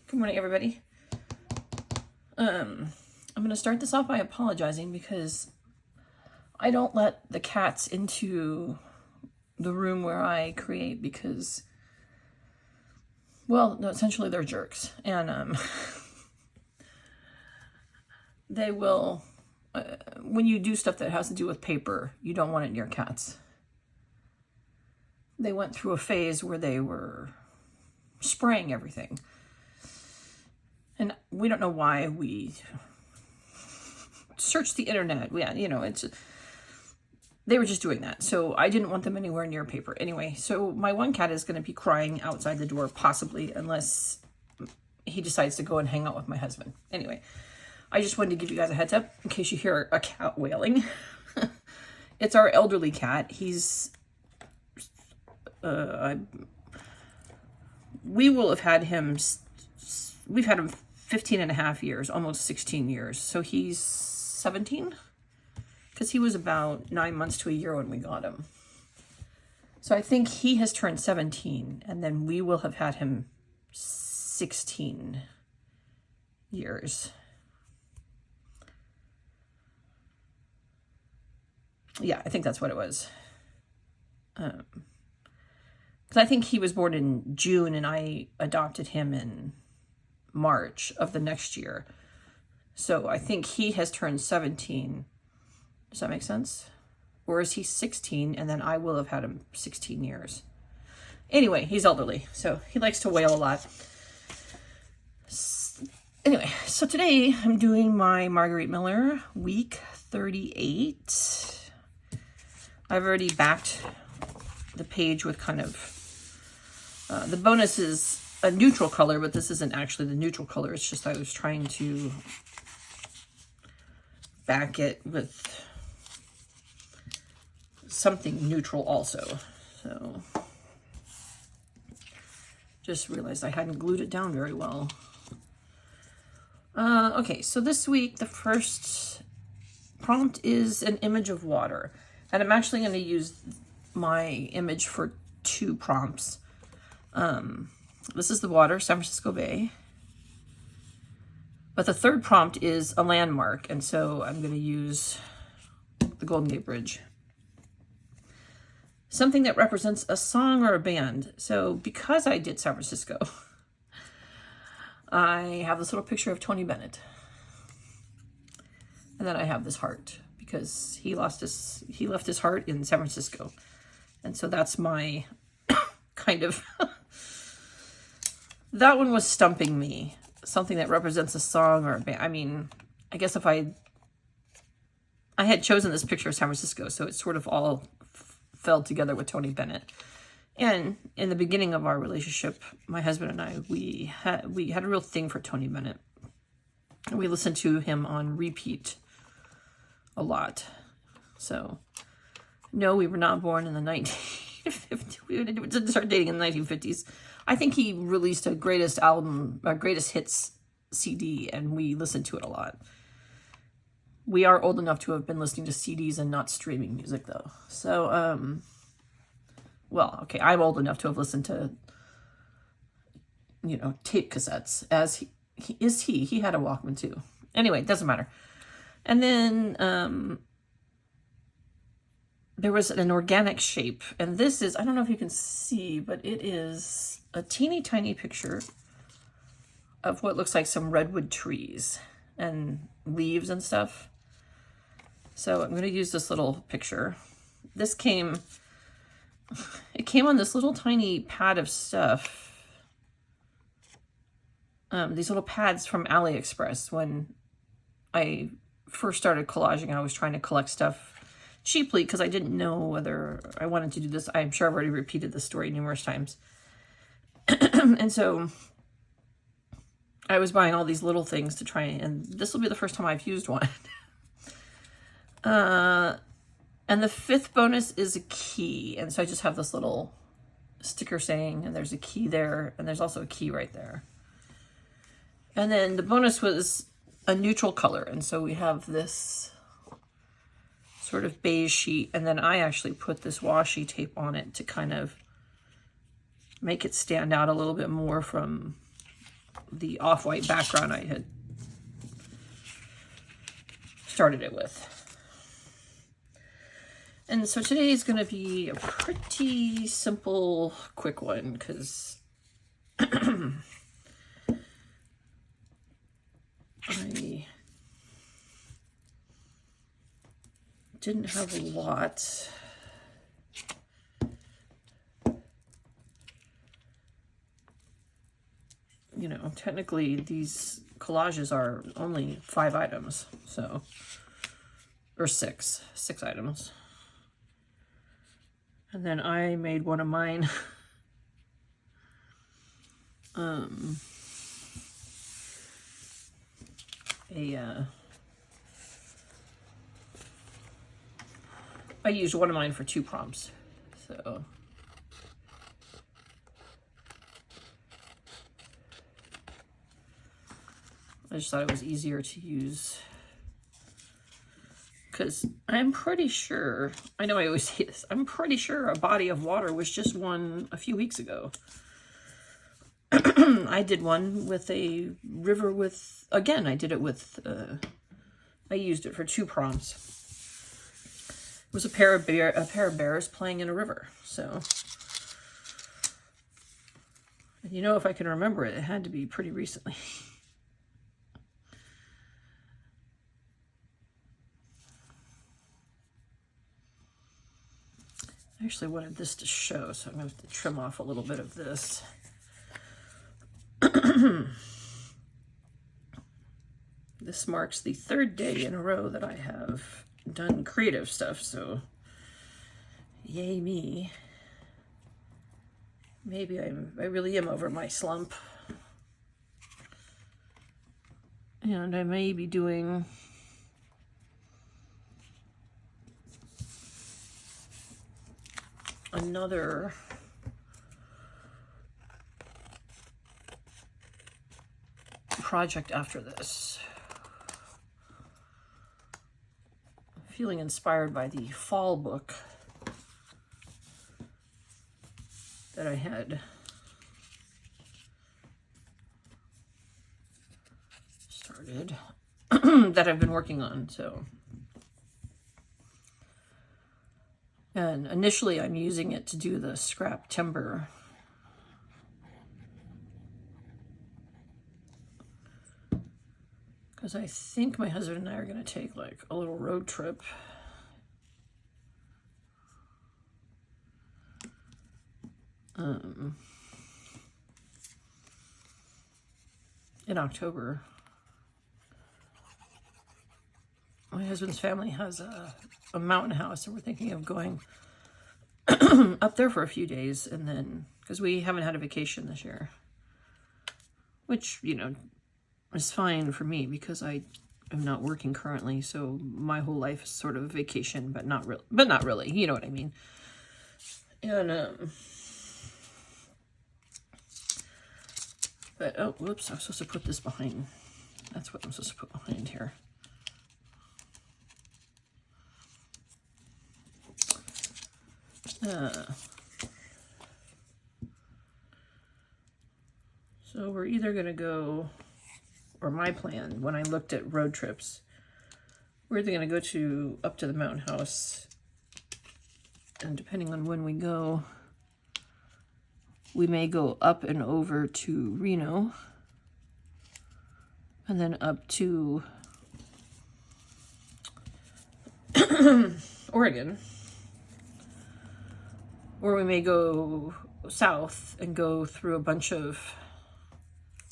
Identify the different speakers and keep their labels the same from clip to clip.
Speaker 1: Good morning, everybody. I'm going to start this off by apologizing because I don't let the cats into the room where I create because, well, no, essentially they're jerks. And they will, when you do stuff that has to do with paper, you don't want it near cats. They went through a phase where they were spraying everything. And we don't know why. We searched the internet. They were just doing that. So I didn't want them anywhere near paper. Anyway, so my one cat is going to be crying outside the door, possibly, unless he decides to go and hang out with my husband. Anyway, I just wanted to give you guys a heads up in case you hear a cat wailing. It's our elderly cat. He's, we will have had him, we've had him 15 and a half years, almost 16 years. So he's 17 because he was about 9 months to a year when we got him. So I think he has turned 17 and then we will have had him 16 years. Yeah, I think that's what it was. Because I think he was born in June and I adopted him in March of the next year. So I think he has turned 17. Does that make sense? Or is he 16 and then I will have had him 16 years? Anyway, he's elderly, so he likes to wail a lot. Anyway, so today I'm doing my Margarete Miller week 38. I've already backed the page with kind of the bonus is a neutral color, but this isn't actually the neutral color. It's just I was trying to back it with something neutral also. So just realized I hadn't glued it down very well. Okay, so this week the first prompt is an image of water. And I'm actually going to use my image for 2 prompts. This is the water, San Francisco Bay. But the third prompt is a landmark, and so I'm going to use the Golden Gate Bridge. Something that represents a song or a band. So because I did San Francisco, I have this little picture of Tony Bennett. And then I have this heart because he left his heart in San Francisco. And so that's my kind of... That one was stumping me. Something that represents a song or a band. I mean, I guess if I had chosen this picture of San Francisco, so it sort of all fell together with Tony Bennett. And in the beginning of our relationship, my husband and I, we had a real thing for Tony Bennett. We listened to him on repeat a lot. So, no, we were not born in the 1950s. We didn't start dating in the 1950s. I think he released a greatest hits CD, and we listened to it a lot. We are old enough to have been listening to CDs and not streaming music, though. So, well, okay, I'm old enough to have listened to, tape cassettes, as he had a Walkman, too. Anyway, it doesn't matter. And then, there was an organic shape, and this is, I don't know if you can see, but it is a teeny tiny picture of what looks like some redwood trees and leaves and stuff. So I'm going to use this little picture. It came on this little tiny pad of stuff. These little pads from AliExpress. When I first started collaging, I was trying to collect stuff cheaply because I didn't know whether I wanted to do this. I'm sure I've already repeated this story numerous times. And so I was buying all these little things to try, and this will be the first time I've used one. And the 5th bonus is a key. And so I just have this little sticker saying, and there's a key there, and there's also a key right there. And then the bonus was a neutral color. And so we have this sort of beige sheet, and then I actually put this washi tape on it to kind of make it stand out a little bit more from the off-white background I had started it with. And so today is going to be a pretty simple, quick one, because I didn't have a lot. You know, technically these collages are only 5 items, so, or 6 items. And then I made one of mine, I used one of mine for 2 prompts, so. I just thought it was easier to use, because I'm pretty sure, I know I always say this, I'm pretty sure a body of water was just one a few weeks ago. I did one with a river with, again, I did it with, I used it for 2 prompts. It was a pair of bears playing in a river, so. And you know, if I can remember it, it had to be pretty recently. I actually wanted this to show, so I'm going to have to trim off a little bit of this. This marks the 3rd day in a row that I have done creative stuff, so yay me. Maybe I really am over my slump. And I may be doing another project after this. I'm feeling inspired by the fall book that I had started, that I've been working on, so. And initially I'm using it to do the scrap timber. Because I think my husband and I are going to take like a little road trip. In October. My husband's family has a mountain house, and we're thinking of going up there for a few days, and then, because we haven't had a vacation this year, which, you know, is fine for me because I am not working currently, so my whole life is sort of a vacation, but not really, you know what I mean. And but oh, whoops, I'm supposed to put this behind. That's what I'm supposed to put behind here. So we're either going to go, or my plan when I looked at road trips, we're either going to go up to the mountain house, and depending on when we go, we may go up and over to Reno, and then up to Oregon. Or we may go south and go through a bunch of,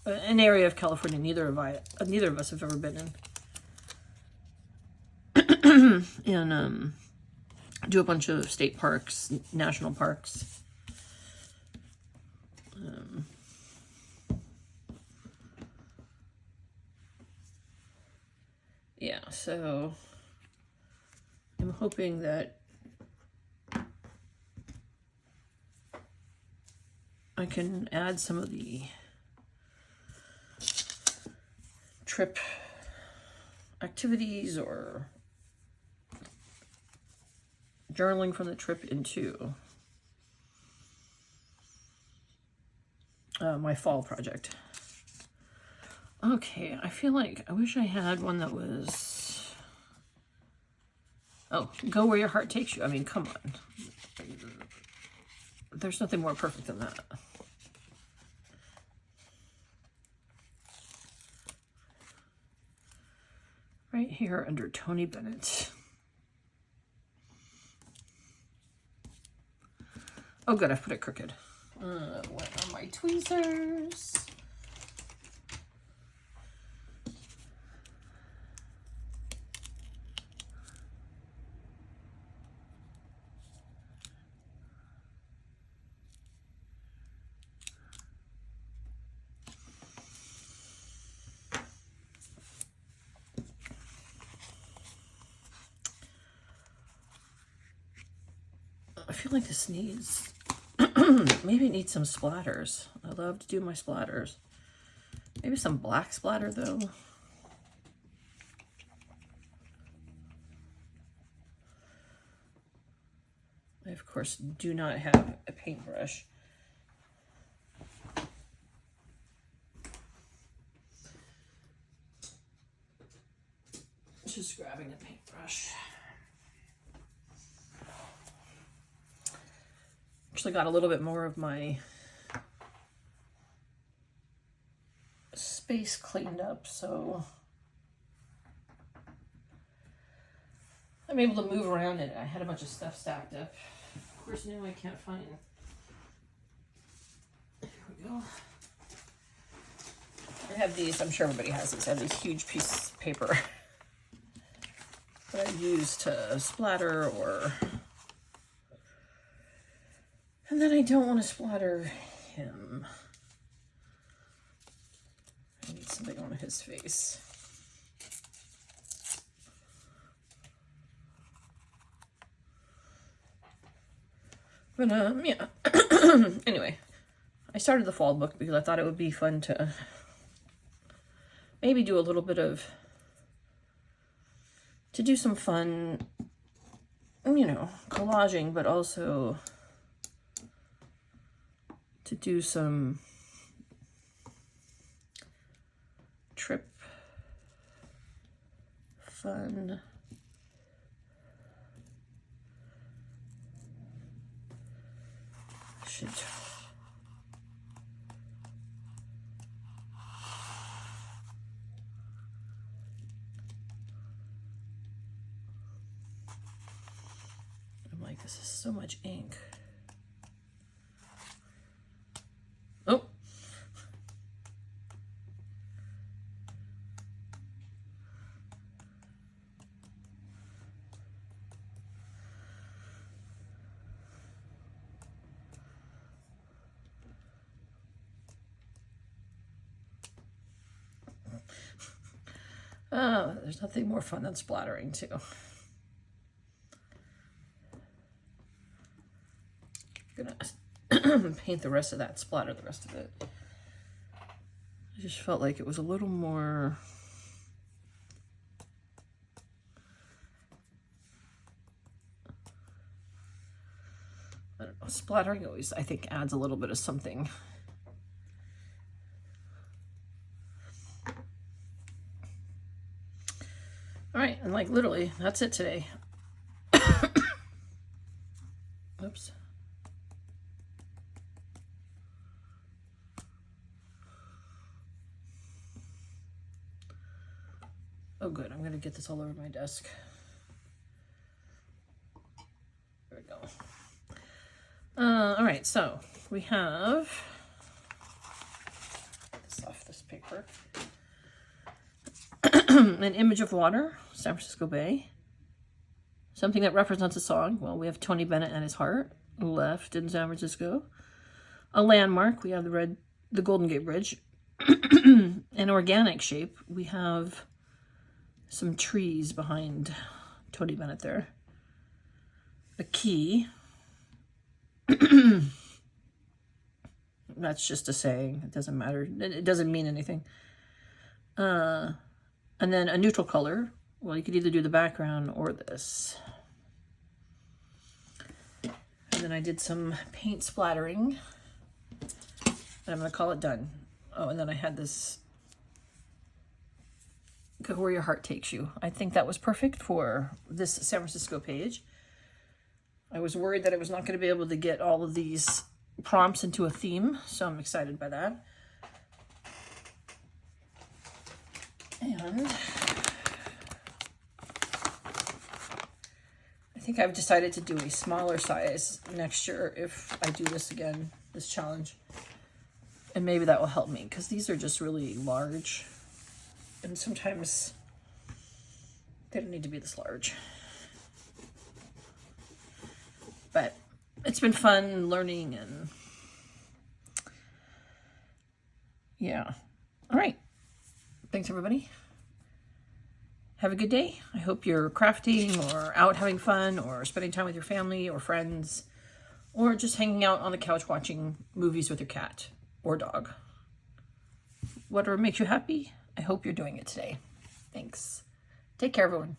Speaker 1: an area of California neither of us have ever been in. And do a bunch of state parks, national parks. Yeah, so I'm hoping that I can add some of the trip activities or journaling from the trip into my fall project. Okay, I feel like I wish I had one that was... Oh, go where your heart takes you. I mean, come on. There's nothing more perfect than that. Right here under Tony Bennett. Oh, good, I've put it crooked. What are my tweezers? I feel like this needs, maybe it needs some splatters. I love to do my splatters. Maybe some black splatter though. I of course do not have a paintbrush. Just grabbing a paintbrush. Actually got a little bit more of my space cleaned up, so I'm able to move around it. I had a bunch of stuff stacked up. Of course, now I can't find. There we go. I have these, I'm sure everybody has these. I have these huge pieces of paper that I use to splatter or... And then I don't want to splatter him. I need something on his face. But, yeah. Anyway, I started the fall book because I thought it would be fun to maybe do a little bit of, to do some fun, you know, collaging, but also to do some trip fun. Should I'm like, this is so much ink. Oh. There's nothing more fun than splattering too. I'm gonna paint the rest of that, splatter the rest of it. I just felt like it was a little more I don't know, splattering always I think adds a little bit of something. All right, and like literally, that's it today. Oops. Oh good, I'm gonna get this all over my desk. There we go. All right, so we have this off this paper. An image of water, San Francisco Bay. Something that represents a song. Well, we have Tony Bennett and his heart left in San Francisco. A landmark, we have the Golden Gate Bridge. An organic shape, we have some trees behind Tony Bennett there. A key. That's just a saying. It doesn't matter. It doesn't mean anything. And then a neutral color. Well, you could either do the background or this. And then I did some paint splattering. And I'm going to call it done. Oh, and then I had this Go where your heart takes you. I think that was perfect for this San Francisco page. I was worried that I was not going to be able to get all of these prompts into a theme, so I'm excited by that. And I think I've decided to do a smaller size next year if I do this again, this challenge. And maybe that will help me, because these are just really large. And sometimes they don't need to be this large. But it's been fun learning, and yeah. All right. Thanks, everybody. Have a good day. I hope you're crafting or out having fun or spending time with your family or friends or just hanging out on the couch watching movies with your cat or dog. Whatever makes you happy, I hope you're doing it today. Thanks. Take care, everyone.